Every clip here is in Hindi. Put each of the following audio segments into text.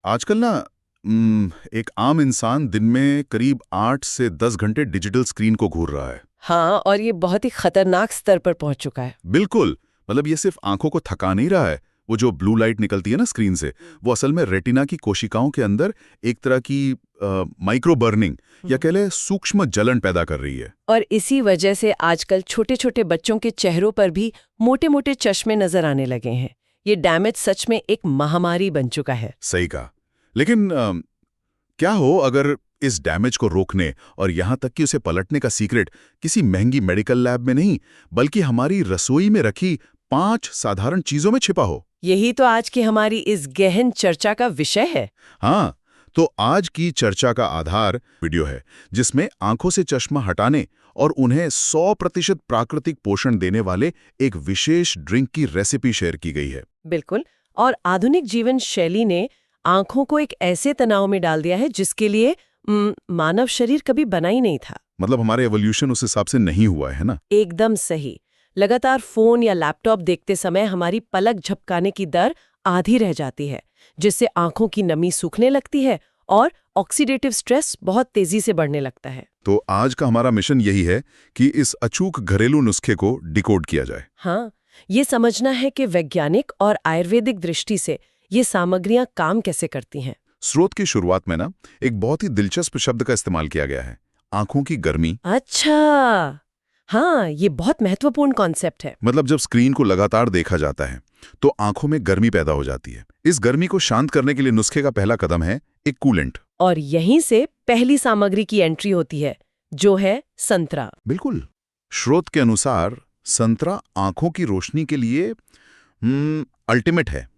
आजकल ना एक आम इंसान दिन में करीब 8 से 10 घंटे डिजिटल स्क्रीन को घूर रहा है। हाँ, और ये बहुत ही खतरनाक स्तर पर पहुंच चुका है। बिल्कुल। मतलब ये सिर्फ आंखों को थका नहीं रहा है। वो जो ब्लू लाइट निकलती है ना स्क्रीन से, वो असल में रेटिना की कोशिकाओं के अंदर एक तरह की माइक्रो बर्निंग या कह ले सूक्ष्म जलन पैदा कर रही है। और इसी वजह से आजकल छोटे छोटे बच्चों के चेहरों पर भी मोटे मोटे चश्मे नजर आने लगे हैं। ये डैमेज सच में एक महामारी बन चुका है। सही कहा। लेकिन क्या हो अगर इस डैमेज को रोकने और यहां तक कि उसे पलटने का सीक्रेट किसी महंगी मेडिकल लैब में नहीं, बल्कि हमारी रसोई में रखी 5 साधारण चीजों में छिपा हो। यही तो आज की हमारी इस गहन चर्चा का विषय है। हाँ, तो आज की चर्चा का आधार वीडियो है, जिसमें आंखों से चश्मा हटाने और उन्हें 100% प्राकृतिक पोषण देने वाले एक विशेष ड्रिंक की रेसिपी शेयर की गई है। बिल्कुल। और आधुनिक जीवन शैली ने आंखों को एक ऐसे तनाव में डाल दिया है जिसके लिए मानव शरीर कभी बना ही नहीं था। मतलब हमारे एवोल्यूशन उस हिसाब से नहीं हुआ है ना। एकदम सही। लगातार फोन या लैपटॉप देखते समय हमारी पलक झपकाने की दर आधी रह जाती है, जिससे आंखों की नमी सूखने लगती है और ऑक्सीडेटिव स्ट्रेस बहुत तेजी से बढ़ने लगता है। तो आज का हमारा मिशन यही है कि इस अचूक घरेलू नुस्खे को डिकोड किया जाए। हाँ, ये समझना है कि वैज्ञानिक और आयुर्वेदिक दृष्टि से ये सामग्रियां काम कैसे करती हैं। स्रोत की शुरुआत में ना एक बहुत ही दिलचस्प शब्द का इस्तेमाल किया गया है, आंखों की गर्मी। अच्छा, हाँ, ये बहुत महत्वपूर्ण कॉन्सेप्ट है। मतलब जब स्क्रीन को लगातार देखा जाता है तो आंखों में गर्मी पैदा हो जाती है। इस गर्मी को शांत करने के लिए नुस्खे का पहला कदम है एक कूलेंट। और यहीं से पहली सामग्री की एंट्री होती है, जो है संतरा। बिल्कुल। स्रोत के अनुसार संतरा आंखों की रोशनी के लिए अल्टीमेट है,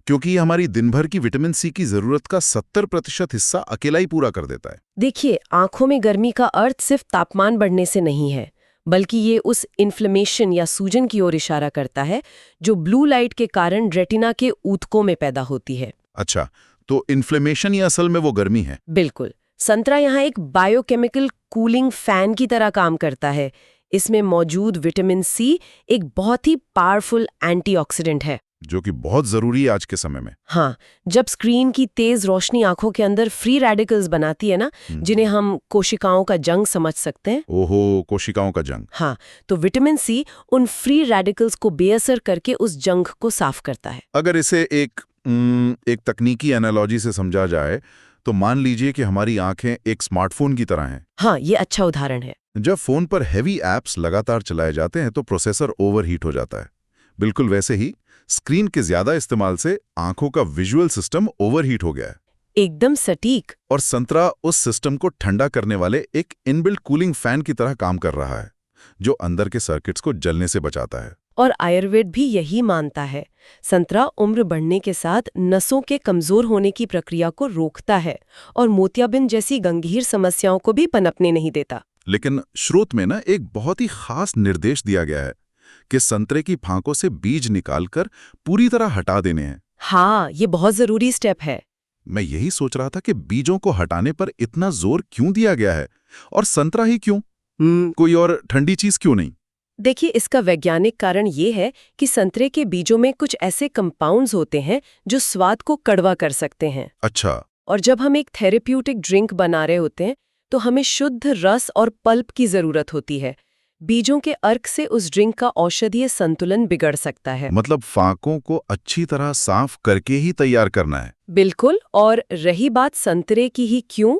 क्योंकि ये हमारी दिन भर की विटामिन सी की जरूरत का 70% हिस्सा अकेला ही पूरा कर देता है। देखिए, आंखों में गर्मी का अर्थ सिर्फ तापमान बढ़ने से नहीं है, बल्कि ये उस इन्फ्लेमेशन या सूजन की ओर इशारा करता है जो ब्लू लाइट के कारण रेटिना के ऊतकों में पैदा होती है। अच्छा, तो इन्फ्लेमेशन ही असल में वो गर्मी है। बिल्कुल। संतरा यहाँ एक बायोकेमिकल कूलिंग फैन की तरह काम करता है। इसमें मौजूद विटामिन सी एक बहुत ही पावरफुल एंटीऑक्सीडेंट है, जो कि बहुत जरूरी है आज के समय में। हाँ, जब स्क्रीन की तेज रोशनी आंखों के अंदर फ्री रेडिकल्स बनाती है ना, जिन्हें हम कोशिकाओं का जंग समझ सकते हैं। ओहो, कोशिकाओं का जंग। हाँ, तो विटामिन सी उन फ्री रेडिकल्स को बेअसर करके उस जंग को साफ करता है। अगर इसे एक तकनीकी एनालॉजी से समझा जाए तो मान लीजिए कि हमारी आंखें एक स्मार्टफोन की तरह हैं। हाँ, ये अच्छा उदाहरण है। जब फोन पर हैवी एप्स लगातार चलाए जाते हैं तो प्रोसेसर ओवरहीट हो जाता है। बिल्कुल वैसे ही स्क्रीन के ज्यादा इस्तेमाल से आंखों का विजुअल सिस्टम ओवरहीट हो गया है। एकदम सटीक। और संतरा उस सिस्टम को ठंडा करने वाले एक इनबिल्ट कूलिंग फैन की तरह काम कर रहा है, जो अंदर के सर्किट्स को जलने से बचाता है। और आयुर्वेद भी यही मानता है। संतरा उम्र बढ़ने के साथ नसों के कमजोर होने की प्रक्रिया को रोकता है और मोतियाबिंद जैसी गंभीर समस्याओं को भी पनपने नहीं देता। लेकिन स्रोत में ना एक बहुत ही खास निर्देश दिया गया है कि संतरे की फांकों से बीज निकालकर पूरी तरह हटा देने हैं। हाँ, ये बहुत जरूरी स्टेप है। मैं यही सोच रहा था कि बीजों को हटाने पर इतना जोर क्यों दिया गया है, और संतरा ही क्यों? कोई और ठंडी चीज क्यों नहीं? देखिए, इसका वैज्ञानिक कारण ये है कि संतरे के बीजों में कुछ ऐसे कंपाउंड्स होते हैं जो स्वाद को कड़वा कर सकते हैं। अच्छा। और जब हम एक थेरेप्यूटिक ड्रिंक बना रहे होते हैं तो हमें शुद्ध रस और पल्प की जरूरत होती है। बीजों के अर्क से उस ड्रिंक का औषधीय संतुलन बिगड़ सकता है। मतलब फांकों को अच्छी तरह साफ करके ही तैयार करना है। बिल्कुल। और रही बात संतरे की ही क्यों,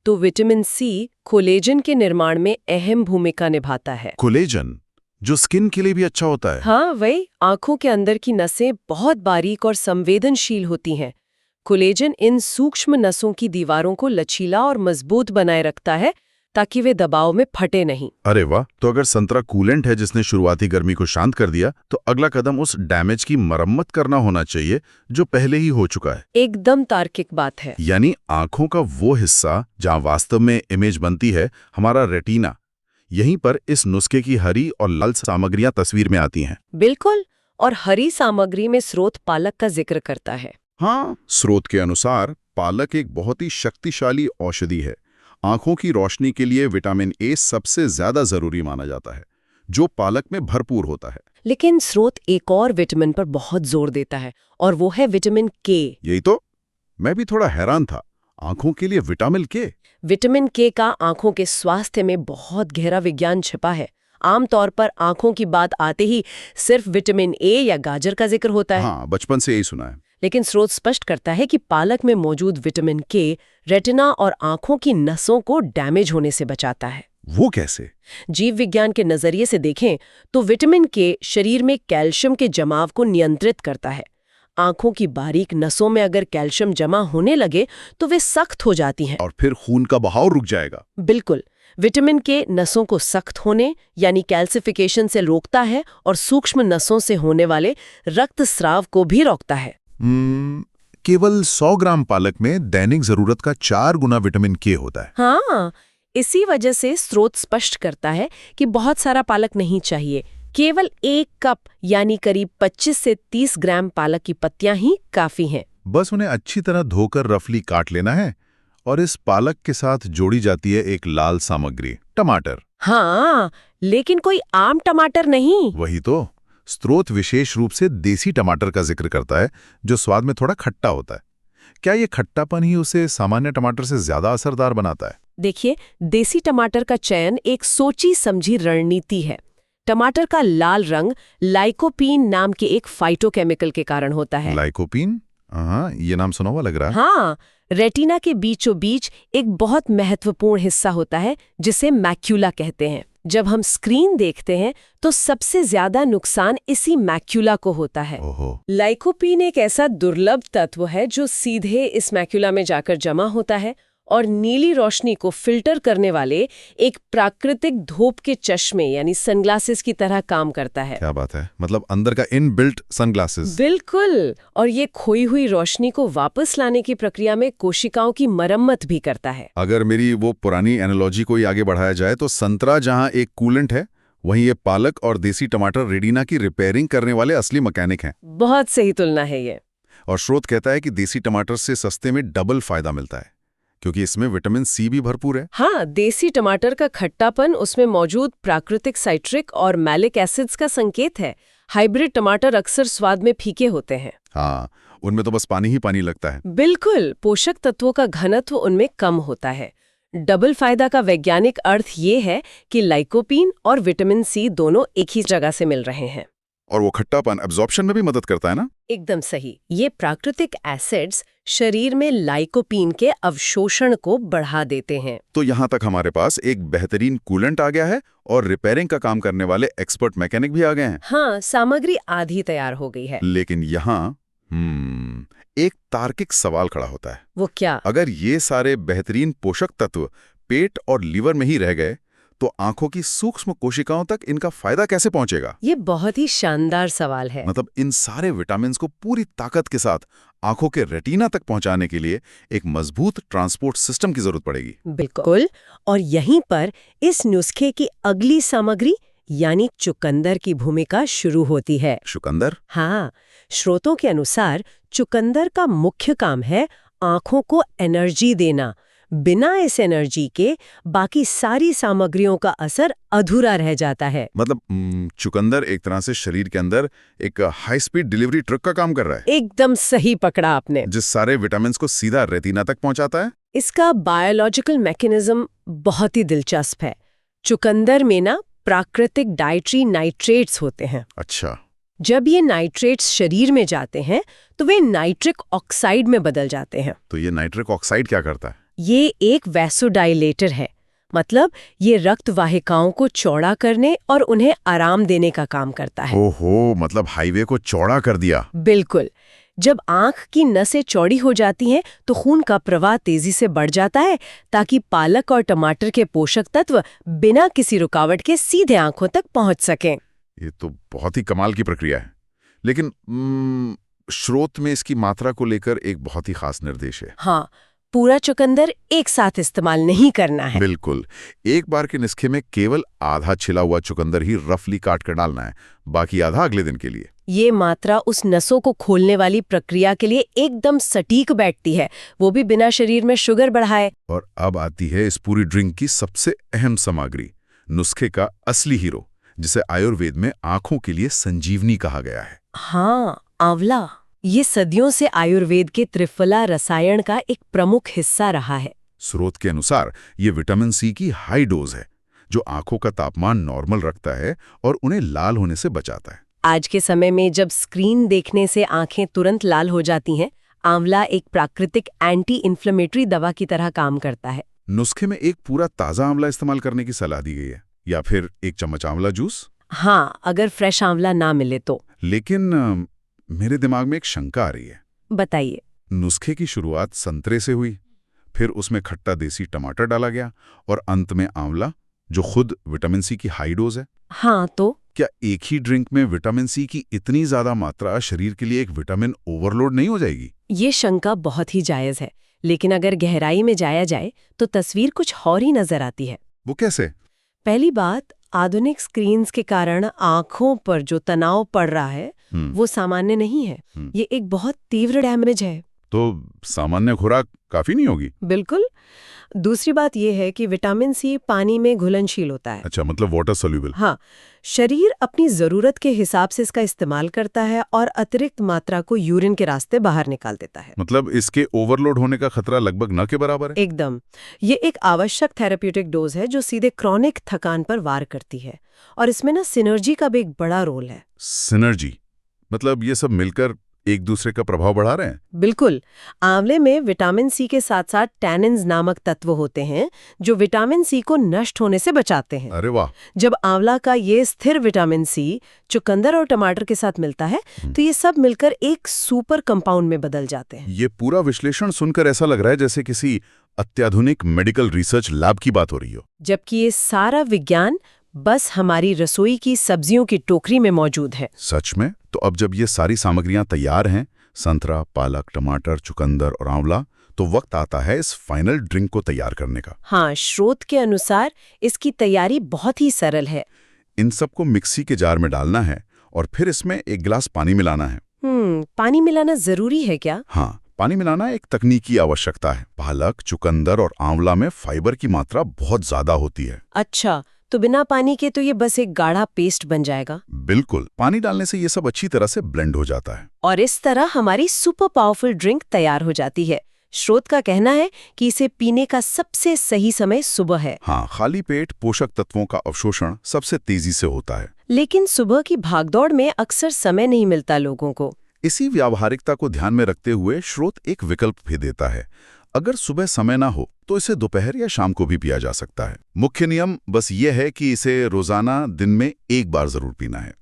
तो विटामिन सी कोलेजन के निर्माण में अहम भूमिका निभाता है। कोलेजन, जो स्किन के लिए भी अच्छा होता है। हाँ, वही। आंखों के अंदर की नसें बहुत बारीक और संवेदनशील होती हैं। कोलेजन इन सूक्ष्म नसों की दीवारों को लचीला और मजबूत बनाए रखता है ताकि वे दबाव में फटे नहीं। अरे वाह! तो अगर संतरा कूलेंट है जिसने शुरुआती गर्मी को शांत कर दिया, तो अगला कदम उस डैमेज की मरम्मत करना होना चाहिए जो पहले ही हो चुका है। एकदम तार्किक बात है। यानी आंखों का वो हिस्सा जहां वास्तव में इमेज बनती है, हमारा रेटिना, यहीं पर इस नुस्खे की हरी और लाल सामग्रियां तस्वीर में आती हैं। बिल्कुल। और हरी सामग्री में स्रोत पालक का जिक्र करता है। हाँ, स्रोत के अनुसार पालक एक बहुत ही शक्तिशाली औषधि है। आंखों की रोशनी के लिए विटामिन ए सबसे ज्यादा जरूरी माना जाता है, जो पालक में भरपूर होता है। लेकिन स्रोत एक और विटामिन पर बहुत जोर देता है, और वो है विटामिन के। यही तो मैं भी थोड़ा हैरान था। आंखों के लिए विटामिन के? विटामिन के का आंखों के स्वास्थ्य में बहुत गहरा विज्ञान छिपा है। आमतौर पर आंखों की बात आते ही सिर्फ विटामिन ए या गाजर का जिक्र होता है। हाँ, बचपन से यही सुना है। लेकिन स्रोत स्पष्ट करता है कि पालक में मौजूद विटामिन के रेटिना और आंखों की नसों को डैमेज होने से बचाता है। वो कैसे? जीव विज्ञान के नजरिए से देखें तो विटामिन के शरीर में कैल्शियम के जमाव को नियंत्रित करता है। आंखों की बारीक नसों में अगर कैल्शियम जमा होने लगे तो वे सख्त हो जाती हैं। और फिर खून का बहाव रुक जाएगा। बिल्कुल। विटामिन के नसों को सख्त होने यानी कैल्सिफिकेशन से रोकता है और सूक्ष्म नसों से होने वाले रक्तस्राव को भी रोकता है। केवल 100 ग्राम पालक में दैनिक जरूरत का 4 गुना विटामिन के होता है। हाँ, इसी वजह से स्रोत स्पष्ट करता है कि बहुत सारा पालक नहीं चाहिए। केवल 1 कप यानी करीब 25 से 30 ग्राम पालक की पत्तियां ही काफी हैं। बस उन्हें अच्छी तरह धोकर रफली काट लेना है और इस पालक के साथ जोड़ी जाती है एक लाल सामग्री, टमाटर। हाँ, लेकिन कोई आम टमाटर नहीं। वही तो। स्रोत विशेष रूप से देसी टमाटर का जिक्र करता है, जो स्वाद में थोड़ा खट्टा होता है। क्या ये खट्टापन ही उसे सामान्य टमाटर से ज्यादा असरदार बनाता है? देखिए, देसी टमाटर का चयन एक सोची समझी रणनीति है। टमाटर का लाल रंग लाइकोपीन नाम के एक फाइटोकेमिकल के कारण होता है। लाइकोपीन? हाँ, ये नाम सुना हुआ लग रहा है। हाँ, रेटिना के बीचों बीच एक बहुत महत्वपूर्ण हिस्सा होता है जिसे मैक्यूला कहते हैं। जब हम स्क्रीन देखते हैं तो सबसे ज्यादा नुकसान इसी मैक्यूला को होता है। लाइकोपीन एक ऐसा दुर्लभ तत्व है जो सीधे इस मैक्यूला में जाकर जमा होता है और नीली रोशनी को फिल्टर करने वाले एक प्राकृतिक धूप के चश्मे यानी सनग्लासेस की तरह काम करता है। क्या बात है, मतलब अंदर का इनबिल्ट सनग्लासेस। बिल्कुल, और ये खोई हुई रोशनी को वापस लाने की प्रक्रिया में कोशिकाओं की मरम्मत भी करता है। अगर मेरी वो पुरानी एनालॉजी को आगे बढ़ाया जाए तो संतरा जहां एक कूलेंट है, वहीं ये पालक और देसी टमाटर रेटिना की रिपेयरिंग करने वाले असली मैकेनिक हैं। बहुत सही तुलना है ये। और स्रोत कहता है कि देसी टमाटर से सस्ते में डबल फायदा मिलता है, क्योंकि इसमें विटामिन सी भी भरपूर है। हाँ, देसी टमाटर का खट्टापन उसमें मौजूद प्राकृतिक साइट्रिक और मैलिक एसिड्स का संकेत है। हाइब्रिड टमाटर अक्सर स्वाद में फीके होते हैं। हाँ, उनमें तो बस पानी ही पानी लगता है। बिल्कुल, पोषक तत्वों का घनत्व उनमें कम होता है। डबल फायदा का वैज्ञानिक अर्थ ये है कि लाइकोपीन और विटामिन सी दोनों एक ही जगह से मिल रहे हैं। और वो खट्टापन एब्जॉर्प्शन में भी मदद करता है ना? एकदम सही। ये प्राकृतिक एसिड्स शरीर में लाइकोपीन के अवशोषण को बढ़ा देते हैं। तो यहाँ तक हमारे पास एक बेहतरीन कूलेंट आ गया है और रिपेयरिंग का काम करने वाले एक्सपर्ट मैकेनिक भी आ गए हैं। हाँ, सामग्री आधी तैयार हो गई है। लेकिन यहाँ एक तार्किक सवाल खड़ा होता है। वो क्या? अगर ये सारे बेहतरीन पोषक तत्व पेट और लीवर में ही रह गए तो आंखों की सूक्ष्म कोशिकाओं तक इनका फायदा कैसे पहुंचेगा? ये बहुत ही शानदार सवाल है। मतलब इन सारे विटामिन्स को पूरी ताकत के साथ आंखों के रेटिना तक पहुंचाने के लिए एक मजबूत ट्रांसपोर्ट सिस्टम की जरूरत पड़ेगी। बिल्कुल, और यहीं पर इस नुस्खे की अगली सामग्री यानी चुकंदर की भूमिका शुरू होती है। चुकंदर? हाँ, स्रोतों के अनुसार चुकंदर का मुख्य काम है आंखों को एनर्जी देना। बिना इस एनर्जी के बाकी सारी सामग्रियों का असर अधूरा रह जाता है। मतलब चुकंदर एक तरह से शरीर के अंदर एक हाई स्पीड डिलीवरी ट्रक का काम कर रहा है। एकदम सही पकड़ा आपने। जिस सारे विटामिन्स को सीधा रेटिना तक पहुंचाता है। इसका बायोलॉजिकल मैकेनिज्म बहुत ही दिलचस्प है। चुकंदर में ना प्राकृतिक डाइट्री नाइट्रेट्स होते हैं। अच्छा। जब ये नाइट्रेट्स शरीर में जाते हैं तो वे नाइट्रिक ऑक्साइड में बदल जाते हैं। तो ये नाइट्रिक ऑक्साइड क्या करता है? ये एक वैसोडाइलेटर है। मतलब ये रक्त वाहिकाओं को चौड़ा करने और उन्हें आराम देने का काम करता है। ओहो, मतलब हाईवे को चौड़ा कर दिया। बिल्कुल। जब आंख की नसें चौड़ी हो जाती हैं तो खून का प्रवाह तेजी से बढ़ जाता है ताकि पालक और टमाटर के पोषक तत्व बिना किसी रुकावट के सीधे आंखों तक पहुंच सकें। ये तो बहुत ही कमाल की प्रक्रिया है। लेकिन स्रोत में इसकी मात्रा को लेकर एक बहुत ही खास निर्देश है। हाँ, पूरा चुकंदर एक साथ इस्तेमाल नहीं करना है। बिल्कुल। एक बार के नुस्खे में केवल आधा छिला हुआ चुकंदर ही रफली काट कर डालना है, बाकी आधा अगले दिन के लिए। ये मात्रा उस नसों को खोलने वाली प्रक्रिया के लिए एकदम सटीक बैठती है, वो भी बिना शरीर में शुगर बढ़ाए। और अब आती है इस पूरी ड्रिंक की सबसे अहम सामग्री, नुस्खे का असली हीरो, जिसे आयुर्वेद में आंखों के लिए संजीवनी कहा गया है। हाँ, आंवला। ये सदियों से आयुर्वेद के त्रिफला रसायन का एक प्रमुख हिस्सा रहा है। स्रोत के अनुसार ये विटामिन सी की हाई डोज है, जो आंखों का तापमान नॉर्मल रखता है और उन्हें लाल होने से बचाता है। आज के समय में जब स्क्रीन देखने से आंखें तुरंत लाल हो जाती हैं, आंवला एक प्राकृतिक एंटी इन्फ्लेमेटरी दवा की तरह काम करता है। नुस्खे में एक पूरा ताज़ा आंवला इस्तेमाल करने की सलाह दी गई है, या फिर 1 चम्मच आंवला जूस। हाँ, अगर फ्रेश आंवला ना मिले तो। लेकिन मेरे दिमाग में एक शंका आ रही है। बताइए। नुस्खे की शुरुआत संतरे से हुई, फिर उसमें खट्टा देसी टमाटर डाला गया और अंत में आंवला, जो खुद विटामिन सी की हाई डोज है। हाँ, तो क्या एक ही ड्रिंक में विटामिन सी की इतनी ज्यादा मात्रा शरीर के लिए एक विटामिन ओवरलोड नहीं हो जाएगी? ये शंका बहुत ही जायज है, लेकिन अगर गहराई में जाया जाए तो तस्वीर कुछ और ही नजर आती है। वो कैसे? पहली बात, आधुनिक स्क्रीन्स के कारण आंखों पर जो तनाव पड़ रहा है वो सामान्य नहीं है। ये एक बहुत तीव्र डैमेज है। तो सामान्य खुराक काफी नहीं होगी? बिल्कुल। दूसरी बात यह है कि विटामिन सी पानी में घुलनशील होता है। अच्छा, मतलब वाटर सोल्यूबल। हाँ, शरीर अपनी जरूरत के हिसाब से इसका इस्तेमाल करता है और अतिरिक्त मात्रा को यूरिन के रास्ते बाहर निकाल देता है। मतलब इसके ओवरलोड होने का खतरा लगभग न के बराबर है। एकदम। ये एक आवश्यक थेरेप्यूटिक डोज है जो सीधे क्रॉनिक थकान पर वार करती है, और इसमें ना सिनर्जी का भी एक बड़ा रोल है। सिनर्जी मतलब ये सब मिलकर एक दूसरे का प्रभाव बढ़ा रहे हैं? बिल्कुल। आंवले में विटामिन सी के साथ साथ टैनिन्स नामक तत्व होते हैं जो विटामिन सी को नष्ट होने से बचाते हैं। अरे वाह! जब आंवला का ये स्थिर विटामिन सी चुकंदर और टमाटर के साथ मिलता है तो ये सब मिलकर एक सुपर कंपाउंड में बदल जाते हैं। ये पूरा विश्लेषण सुनकर ऐसा लग रहा है जैसे किसी अत्याधुनिक मेडिकल रिसर्च लैब की बात हो रही हो। जबकि ये सारा विज्ञान बस हमारी रसोई की सब्जियों की टोकरी में मौजूद है। सच में? तो अब जब ये सारी सामग्रियां तैयार हैं, संतरा, पालक, टमाटर, चुकंदर और आंवला, तो वक्त आता है इस फाइनल ड्रिंक को तैयार करने का। हाँ, स्रोत के अनुसार इसकी तैयारी बहुत ही सरल है। इन सबको मिक्सी के जार में डालना है और फिर इसमें 1 गिलास पानी मिलाना है। पानी मिलाना जरूरी है क्या? हाँ, पानी मिलाना एक तकनीकी आवश्यकता है। पालक, चुकंदर और आंवला में फाइबर की मात्रा बहुत ज्यादा होती है। अच्छा, तो बिना पानी के तो ये बस एक गाढ़ा पेस्ट बन जाएगा। बिल्कुल, पानी डालने से ये सब अच्छी तरह से ब्लेंड हो जाता है और इस तरह हमारी सुपर पावरफुल ड्रिंक तैयार हो जाती है। स्रोत का कहना है कि इसे पीने का सबसे सही समय सुबह है। हाँ, खाली पेट पोषक तत्वों का अवशोषण सबसे तेजी से होता है। लेकिन सुबह की भागदौड़ में अक्सर समय नहीं मिलता लोगों को। इसी व्यावहारिकता को ध्यान में रखते हुए स्रोत एक विकल्प भी देता है। अगर सुबह समय ना हो तो इसे दोपहर या शाम को भी पिया जा सकता है। मुख्य नियम बस ये है कि इसे रोजाना दिन में 1 बार जरूर पीना है।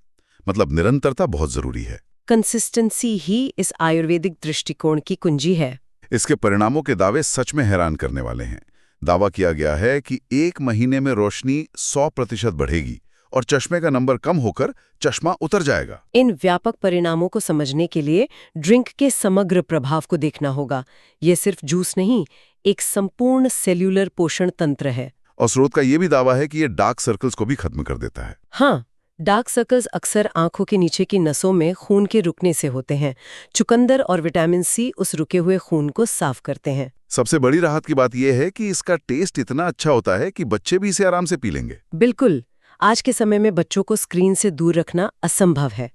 मतलब निरंतरता बहुत जरूरी है। कंसिस्टेंसी ही इस आयुर्वेदिक दृष्टिकोण की कुंजी है। इसके परिणामों के दावे सच में हैरान करने वाले हैं। दावा किया गया है कि 1 महीने में रोशनी 100% बढ़ेगी और चश्मे का नंबर कम होकर चश्मा उतर जाएगा। इन व्यापक परिणामों को समझने के लिए ड्रिंक के समग्र प्रभाव को देखना होगा। ये सिर्फ जूस नहीं, एक संपूर्ण सेल्यूलर पोषण तंत्र है। और स्रोत का ये भी दावा है कि ये डार्क सर्कल्स को भी खत्म कर देता है। हाँ, डार्क सर्कल्स अक्सर आंखों के नीचे की नसों में खून के रुकने से होते हैं। चुकंदर और विटामिन सी उस रुके हुए खून को साफ करते हैं। सबसे बड़ी राहत की बात यह है कि इसका टेस्ट इतना अच्छा होता है कि बच्चे भी इसे आराम से पी लेंगे। बिल्कुल। आज के समय में बच्चों को स्क्रीन से दूर रखना असंभव है।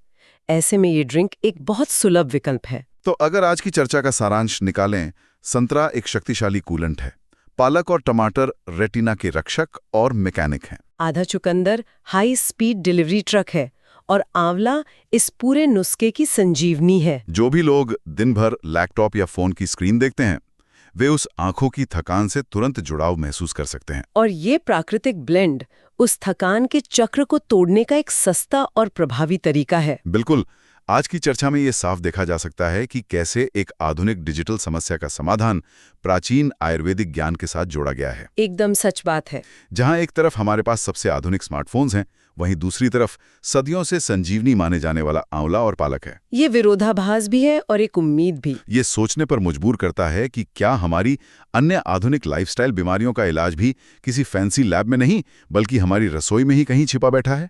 ऐसे में ये ड्रिंक एक बहुत सुलभ विकल्प है। तो अगर आज की चर्चा का सारांश निकालें, संतरा एक शक्तिशाली कूलेंट है, पालक और टमाटर रेटिना के रक्षक और मैकेनिक हैं, आधा चुकंदर हाई स्पीड डिलीवरी ट्रक है, और आंवला इस पूरे नुस्खे की संजीवनी है। जो भी लोग दिन भर लैपटॉप या फोन की स्क्रीन देखते हैं, वे उस आंखों की थकान से तुरंत जुड़ाव महसूस कर सकते हैं। और ये प्राकृतिक ब्लेंड उस थकान के चक्र को तोड़ने का एक सस्ता और प्रभावी तरीका है। बिल्कुल। आज की चर्चा में ये साफ देखा जा सकता है कि कैसे एक आधुनिक डिजिटल समस्या का समाधान प्राचीन आयुर्वेदिक ज्ञान के साथ जोड़ा गया है। एकदम सच बात है। जहां एक तरफ हमारे पास सबसे आधुनिक स्मार्टफोन्स हैं, वहीं दूसरी तरफ सदियों से संजीवनी माने जाने वाला आंवला और पालक है। ये विरोधाभास भी है और एक उम्मीद भी। ये सोचने पर मजबूर करता है कि क्या हमारी अन्य आधुनिक लाइफस्टाइल बीमारियों का इलाज भी किसी फैंसी लैब में नहीं, बल्कि हमारी रसोई में ही कहीं छिपा बैठा है,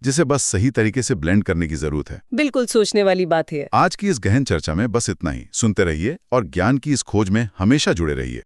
जिसे बस सही तरीके से ब्लेंड करने की जरूरत है। बिल्कुल सोचने वाली बात है। आज की इस गहन चर्चा में बस इतना ही। सुनते रहिए और ज्ञान की इस खोज में हमेशा जुड़े रहिए।